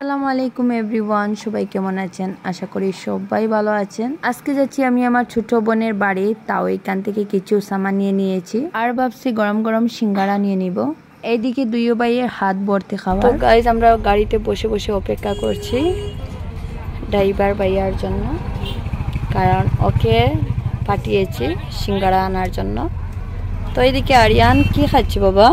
আসসালামু আলাইকুম এভরিওয়ান, সবাই কেমন আছেন? আশা করি সবাই ভালো আছেন। আজকে যাচ্ছি আমি আমার ছোট বোনের বাড়ি, তাও এখান থেকে কিছু সামান নিয়ে নিয়েছি আর ভাবছি গরম গরম সিঙ্গারা নিয়ে নিব। এইদিকে দুইও ভাইয়ের হাত ভর্তি খাওয়া। তো গাইজ, আমরা গাড়িতে বসে বসে অপেক্ষা করছি ড্রাইভার ভাইয়ার জন্য, কারণ ওকে পাঠিয়েছি সিঙ্গারা আনার জন্য। তো এইদিকে আরিয়ান কি খাচ্ছি বাবা?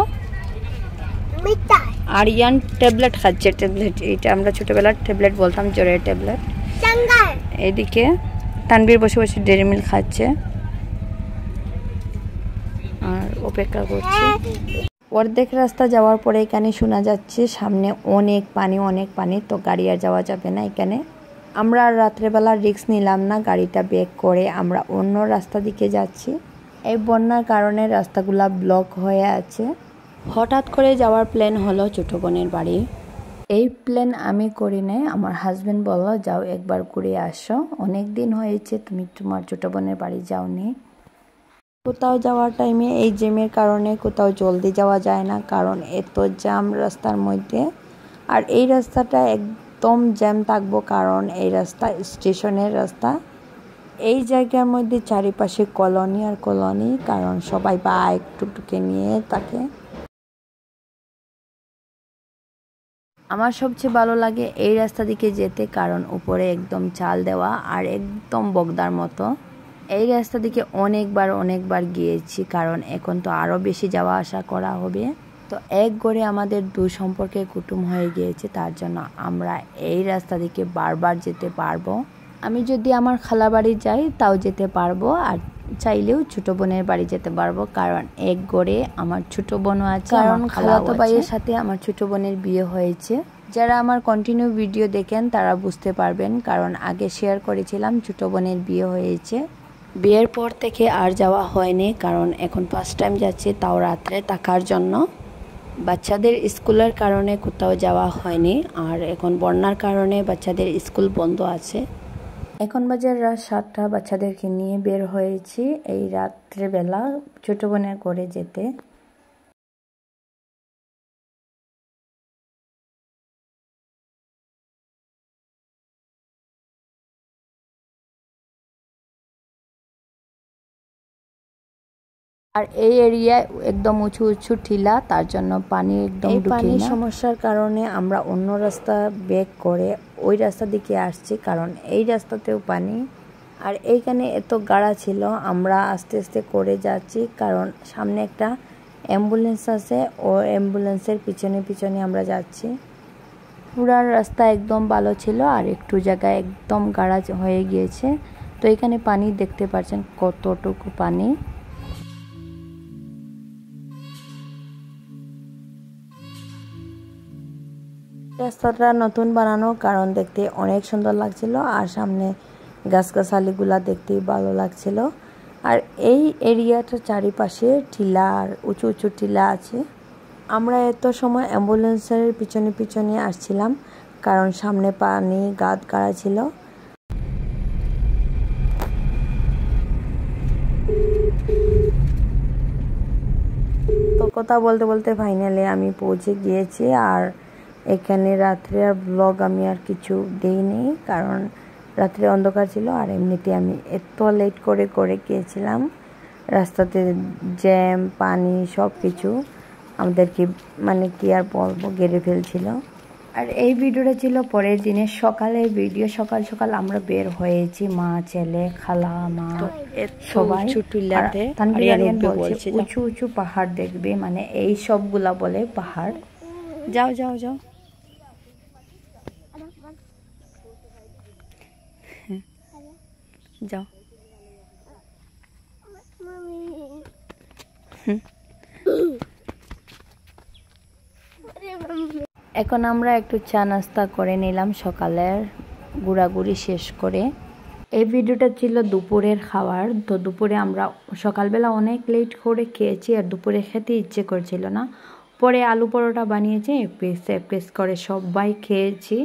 আরিয়ান ট্যাবলেট খাচ্ছে। ট্যাবলেট, এটা আমরা ছোটবেলার ট্যাবলেট বলতাম, জ্বরের ট্যাবলেট। এদিকে তানবীর বসে বসে ডেরি মিল্ক খাচ্ছে আর অপেক্ষা করছি। অর্ধেক রাস্তা যাওয়ার পরে এখানে শোনা যাচ্ছে সামনে অনেক পানি, তো গাড়ি আর যাওয়া যাবে না এখানে। আমরা আর রাত্রেবেলা রিস্ক নিলাম না, গাড়িটা ব্রেক করে আমরা অন্য রাস্তা দিকে যাচ্ছি। এই বন্যার কারণে রাস্তাগুলা ব্লক হয়ে আছে। হঠাৎ করে যাওয়ার প্ল্যান হলো ছোট বোনের বাড়ি। এই প্ল্যান আমি করি নাই, আমার হাজবেন্ড বলল যাও একবার ঘুরে আসো, অনেক দিন হয়েছে তুমি তোমার ছোট বোনের বাড়ি যাওনি। কোথাও যাওয়ার টাইমে এই জ্যামের কারণে কোথাও জলদি যাওয়া যায় না, কারণ এত জ্যাম রাস্তার মধ্যে। আর এই রাস্তাটা একদম জ্যাম থাকবো, কারণ এই রাস্তা স্টেশনের রাস্তা। এই জায়গার মধ্যে চারিপাশে কলোনি আর কলোনি, কারণ সবাই বাইক টুকটুকে নিয়ে থাকে। আমার সবচেয়ে ভালো লাগে এই রাস্তা দিকে যেতে, কারণ উপরে একদম চাল দেওয়া আর একদম বগদার মতো। এই রাস্তা দিকে অনেকবার গিয়েছি, কারণ এখন তো আরও বেশি যাওয়া আসা করা হবে। তো এক গড়ে আমাদের দু সম্পর্কে কুটুম হয়ে গিয়েছে, তার জন্য আমরা এই রাস্তা দিকে বারবার যেতে পারবো। আমি যদি আমার খালা বাড়ি যাই তাও যেতে পারবো, আর চাইলেও ছোট বোনের বাড়ি যেতে পারবো, কারণ এক গড়ে আমার ছোট বোনও আছে। কারণ খালাতো ভাইয়ের সাথে আমার ছোট বোনের বিয়ে হয়েছে। যারা আমার কন্টিনিউ ভিডিও দেখেন তারা বুঝতে পারবেন, কারণ আগে শেয়ার করেছিলাম ছোট বোনের বিয়ে হয়েছে। বিয়ের পর থেকে আর যাওয়া হয়নি, কারণ এখন ফার্স্ট টাইম যাচ্ছি, তাও রাত্রে থাকার জন্য। বাচ্চাদের স্কুলের কারণে কোথাও যাওয়া হয়নি, আর এখন বন্যার কারণে বাচ্চাদের স্কুল বন্ধ আছে। এখন বাজে রাত 7টা, বাচ্চাদেরকে নিয়ে বের হয়েছি এই রাত্রেবেলা ছোট বোনের ঘরে যেতে। আর এই এরিয়ায় একদম উঁচু টিলা, তার জন্য পানি একদম ঢুকে না। পানির সমস্যার কারণে আমরা অন্য রাস্তা ব্যাক করে ওই রাস্তা দিকে আসছি, কারণ এই রাস্তাতেও পানি। আর এইখানে এত গাড়া ছিল, আমরা আস্তে আস্তে করে যাচ্ছি, কারণ সামনে একটা অ্যাম্বুলেন্স আছে, ও অ্যাম্বুলেন্সের পিছনে আমরা যাচ্ছি। পুরার রাস্তা একদম ভালো ছিল, আর একটু জায়গায় একদম গাড়া হয়ে গিয়েছে। তো এখানে পানি দেখতে পাচ্ছেন কতটুকু পানি। রাস্তাটা নতুন বানানো, কারণ দেখতে অনেক সুন্দর লাগছিল, আর সামনে গাছগাছালিগুলা দেখতেই ভালো লাগছিল। আর এই এরিয়াটার চারিপাশে টিলা আর উঁচু টিলা আছে। আমরা এত সময় অ্যাম্বুলেন্সের পিছনে আসছিলাম, কারণ সামনে পানি গাদ গাড়া ছিল। তো কথা বলতে বলতে ফাইনালি আমি পৌঁছে গিয়েছি। আর এখানে রাত্রে আর ব্লগ আমি আর কিছু দেইনি, কারণ রাত্রে অন্ধকার ছিল, আর এমনিতে আমি এত লেট করে গিয়েছিলাম। রাস্তাতে জ্যাম, পানি, সব কিছু আমাদেরকে মানে কি আর বলবো, ঘিরে ফেলছিল। আর এই ভিডিওটা ছিল পরের দিনের সকালের ভিডিও। সকাল আমরা বের হয়েছি, মা, ছেলে, খালা, মা, সবাই। উঁচু পাহাড় দেখবে, মানে এই সবগুলা বলে পাহাড়। যাও যাও। এখন আমরা একটু চা নাস্তা করে নিলাম সকালের ঘোরাঘুরি শেষ করে। এই ভিডিওটা ছিল দুপুরের খাবার। তো দুপুরে আমরা সকালবেলা অনেক লেট করে খেয়েছি, আর দুপুরে খেতে ইচ্ছে করছিল না। পরে আলু পরোটা বানিয়েছি, এক পিস করে সবাই খেয়েছি।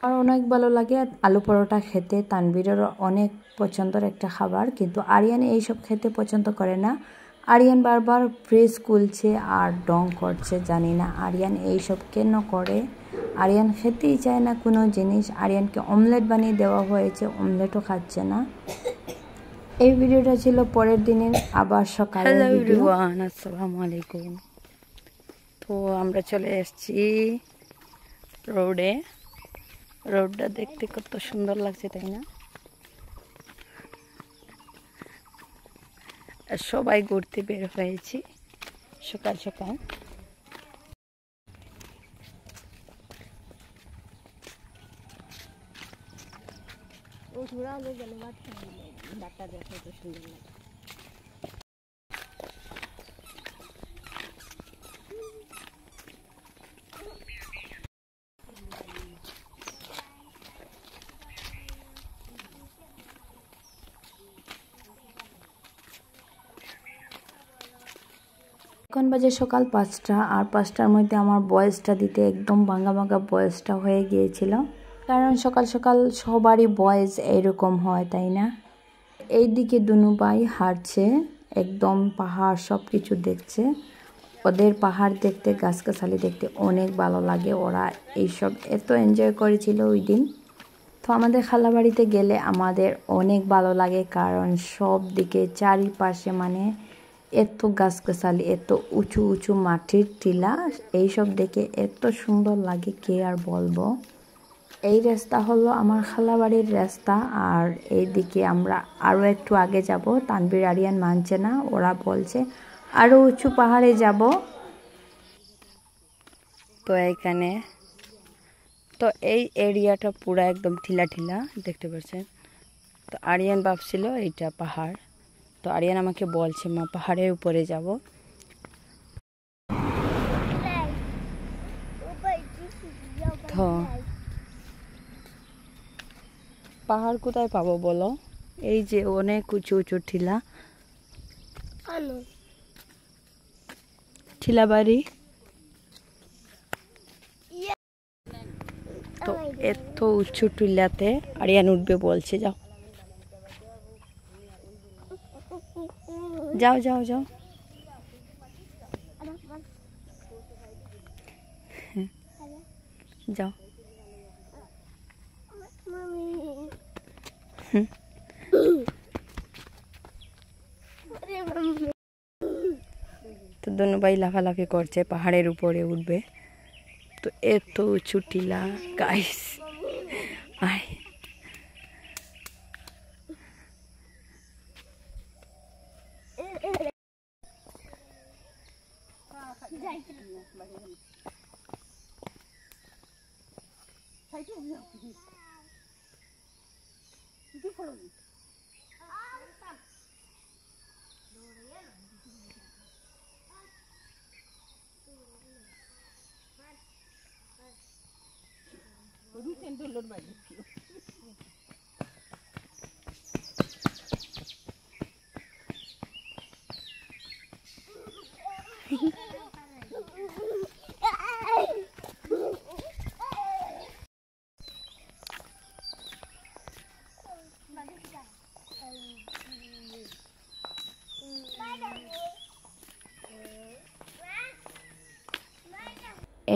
আর অনেক ভালো লাগে আলু পরোটা খেতে। তানবীরেরও অনেক পছন্দের একটা খাবার, কিন্তু আরিয়ান এইসব খেতে পছন্দ করে না, আরিয়ান বারবার ফ্রিজ খুলছে আর ডং করছে, জানি না আরিয়ান এইসব কেন করে। আরিয়ান খেতেই চায় না কোনো জিনিস। আরিয়ানকে অমলেট বানিয়ে দেওয়া হয়েছে, অমলেটও খাচ্ছে না। এই ভিডিওটা ছিল পরের দিনের আবার সকালের ভিডিও। আসসালামু আলাইকুম। তো আমরা চলে এসেছি রোডে। রোডটা দেখতে কত সুন্দর লাগছে, তাই না? সবাই ঘুরতে বের হয়েছি সকাল সকাল। এখন বাজে সকাল 5টা, আর 5টার মধ্যে আমার বয়েসটা দিতে একদম ভাঙা ভাঙা বয়েসটা হয়ে গিয়েছিল, কারণ সকাল সকাল সবারই বয়েস এইরকম হয়, তাই না? এইদিকে দুনু ভাই হাঁটছে, একদম পাহাড় সব কিছু দেখছে। ওদের পাহাড় দেখতে, গাছগাছালি দেখতে অনেক ভালো লাগে। ওরা এইসব এত এনজয় করেছিল ওই দিন। তো আমাদের খালাবাড়িতে গেলে আমাদের অনেক ভালো লাগে, কারণ সব দিকে চারিপাশে মানে এত গাছগাছালি, এত উঁচু উঁচু মাটির টিলা, এইসব দেখে এত সুন্দর লাগে, কে আর বলবো। এই রাস্তা হলো আমার খালাবাড়ির রাস্তা, আর এইদিকে আমরা আরও একটু আগে যাব। তানভীর আরিয়ান মানছে না, ওরা বলছে আরও উঁচু পাহাড়ে যাব। তো এইখানে তো এই এরিয়াটা পুরো একদম ঠিলা ঠিলা, দেখতে পাচ্ছেন। তো আরিয়ান ভাবছিল এইটা পাহাড়, তো আরিয়ান আমাকে বলছে মা পাহাড়ের উপরে যাব। তো পাহাড় কোথায় পাবো বলো? এই যে অনেক উঁচু উঁচু টিলা, টিলা বাড়ি। তো এত উঁচু টিলাতে আরিয়ান উঠবে বলছে, যাও যাও যাও যাও। যাও। তো দুনু ভাই লাফালাফি করছে, পাহাড়ের উপরে উঠবে। তো এত উঁচু টিলা গাইস, আয়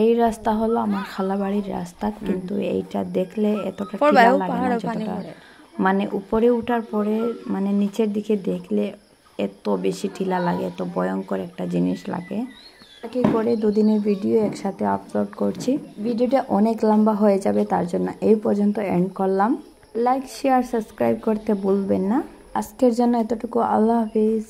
এই রাস্তা হলো আমার খালাবাড়ির রাস্তা, কিন্তু এইটা দেখলে এতটা টিলা লাগে না যতটা মানে উপরে উঠার পরে মানে নিচের দিকে দেখলে এত বেশি টিলা লাগে, এত ভয়ঙ্কর একটা জিনিস লাগে। কি করে দুদিনের ভিডিও একসাথে আপলোড করছি, ভিডিওটা অনেক লম্বা হয়ে যাবে, তার জন্য এই পর্যন্ত এন্ড করলাম। লাইক শেয়ার সাবস্ক্রাইব করতে ভুলবেন না। আজকের জন্য এতটুকু, আল্লাহ হাফিজ।